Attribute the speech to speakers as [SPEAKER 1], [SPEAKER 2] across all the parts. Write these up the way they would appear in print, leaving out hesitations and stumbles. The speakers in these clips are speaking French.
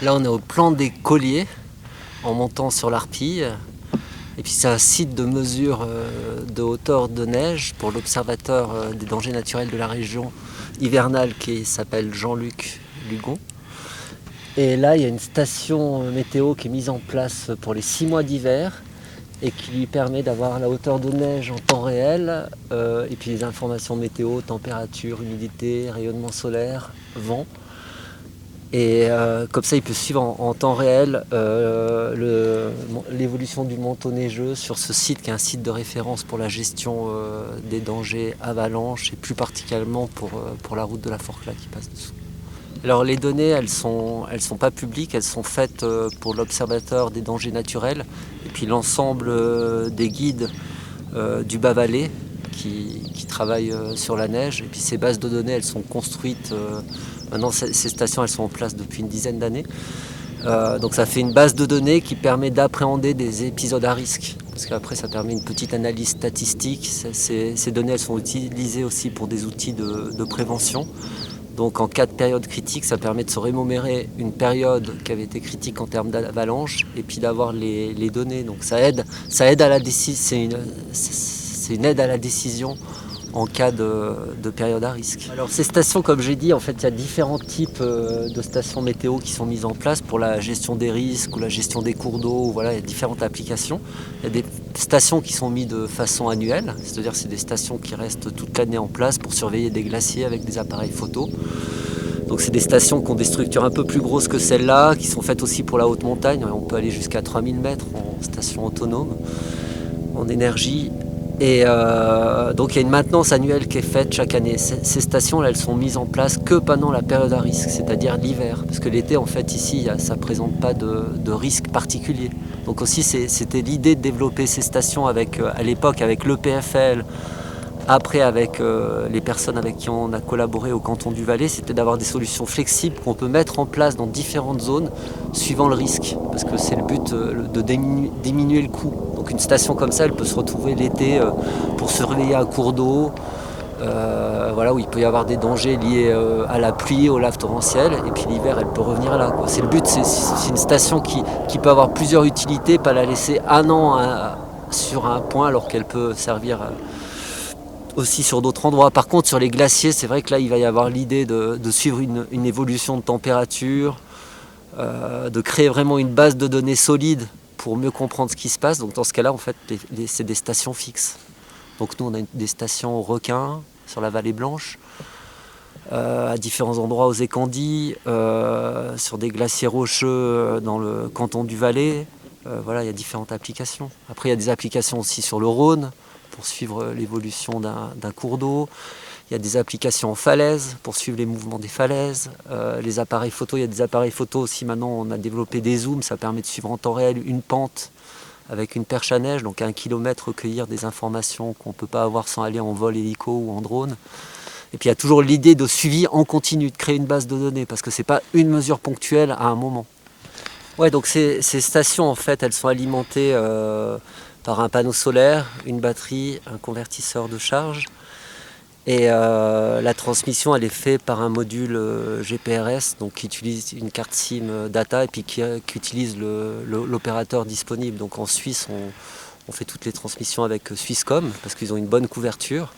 [SPEAKER 1] Là, on est au plan des Colliers, en montant sur l'Arpille. Et puis c'est un site de mesure de hauteur de neige pour l'observateur des dangers naturels de la région hivernale qui s'appelle Jean-Luc Lugon. Et là, il y a une station météo qui est mise en place pour les 6 mois d'hiver et qui lui permet d'avoir la hauteur de neige en temps réel et puis les informations météo, température, humidité, rayonnement solaire, vent. Et comme ça, il peut suivre en temps réel l'évolution du manteau neigeux sur ce site qui est un site de référence pour la gestion des dangers avalanches et plus particulièrement pour la route de la Forclaz qui passe dessous. Alors les données, elles sont pas publiques, elles sont faites pour l'Observatoire des dangers naturels et puis l'ensemble des guides du Bas-Valais qui travaillent sur la neige. Et puis ces bases de données, elles sont construites, maintenant ces stations, elles sont en place depuis une dizaine d'années. Donc ça fait une base de données qui permet d'appréhender des épisodes à risque. Parce qu'après, ça permet une petite analyse statistique. Ces données, elles sont utilisées aussi pour des outils de prévention. Donc en cas de période critique, ça permet de se remémorer une période qui avait été critique en termes d'avalanche et puis d'avoir les données. Donc ça aide à la décision, c'est une aide à la décision en cas de période à risque. Alors ces stations, comme j'ai dit, en fait, il y a différents types de stations météo qui sont mises en place pour la gestion des risques ou la gestion des cours d'eau. Voilà, il y a différentes applications. Il y a des stations qui sont mises de façon annuelle, c'est-à-dire c'est des stations qui restent toute l'année en place pour surveiller des glaciers avec des appareils photo. Donc c'est des stations qui ont des structures un peu plus grosses que celles-là, qui sont faites aussi pour la haute montagne. On peut aller jusqu'à 3000 mètres en station autonome, en énergie. Et donc il y a une maintenance annuelle qui est faite chaque année. Ces stations là, elles sont mises en place que pendant la période à risque, c'est-à-dire l'hiver. Parce que l'été, en fait, ici, ça ne présente pas de risque particulier. Donc aussi, c'était l'idée de développer ces stations avec, à l'époque avec l'EPFL, après avec les personnes avec qui on a collaboré au canton du Valais, c'était d'avoir des solutions flexibles qu'on peut mettre en place dans différentes zones suivant le risque. Parce que c'est le but de diminuer le coût. Donc une station comme ça, elle peut se retrouver l'été pour surveiller un cours d'eau, voilà, où il peut y avoir des dangers liés à la pluie, aux laves torrentielles, et puis l'hiver, elle peut revenir là, quoi. C'est le but, c'est une station qui peut avoir plusieurs utilités, pas la laisser un an sur un point alors qu'elle peut servir aussi sur d'autres endroits. Par contre, sur les glaciers, c'est vrai que là, il va y avoir l'idée de suivre une évolution de température, de créer vraiment une base de données solide pour mieux comprendre ce qui se passe. Donc dans ce cas-là, en fait, c'est des stations fixes. Donc nous, on a des stations au Requin, sur la Vallée Blanche, à différents endroits aux Écandis, sur des glaciers rocheux dans le canton du Valais. Voilà, il y a différentes applications. Après, il y a des applications aussi sur le Rhône, pour suivre l'évolution d'un cours d'eau. Il y a des applications en falaise pour suivre les mouvements des falaises. Les appareils photo, il y a des appareils photo aussi. Maintenant, on a développé des zooms. Ça permet de suivre en temps réel une pente avec une perche à neige, donc à 1 kilomètre, recueillir des informations qu'on ne peut pas avoir sans aller en vol hélico ou en drone. Et puis il y a toujours l'idée de suivi en continu, de créer une base de données, parce que ce n'est pas une mesure ponctuelle à un moment. Ouais, donc ces stations, en fait, elles sont alimentées par un panneau solaire, une batterie, un convertisseur de charge. Et la transmission, elle est faite par un module GPRS, donc qui utilise une carte SIM data et puis qui utilise l'opérateur disponible. Donc en Suisse, on fait toutes les transmissions avec Swisscom parce qu'ils ont une bonne couverture.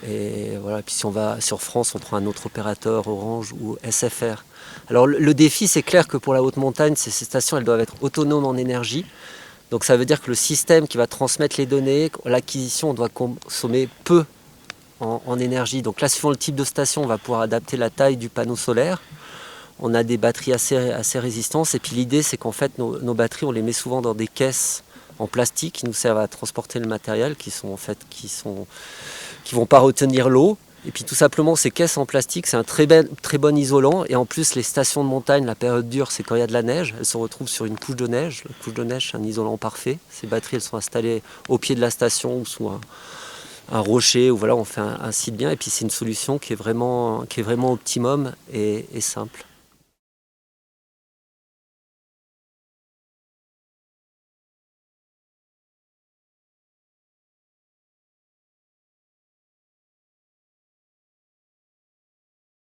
[SPEAKER 1] Et voilà, puis si on va sur France, on prend un autre opérateur, Orange ou SFR. Alors le défi, c'est clair que pour la haute montagne, ces stations, elles doivent être autonomes en énergie. Donc ça veut dire que le système qui va transmettre les données, l'acquisition, doit consommer peu en énergie. Donc là, suivant le type de station, on va pouvoir adapter la taille du panneau solaire. On a des batteries assez résistantes. Et puis l'idée, c'est qu'en fait, nos batteries, on les met souvent dans des caisses en plastique qui nous servent à transporter le matériel, qui vont pas retenir l'eau. Et puis tout simplement, ces caisses en plastique, c'est un très bon isolant. Et en plus, les stations de montagne, la période dure, c'est quand il y a de la neige. Elles se retrouvent sur une couche de neige. La couche de neige, c'est un isolant parfait. Ces batteries, elles sont installées au pied de la station ou sous un rocher. Ou voilà, on fait un site bien. Et puis c'est une solution qui est vraiment optimum et simple.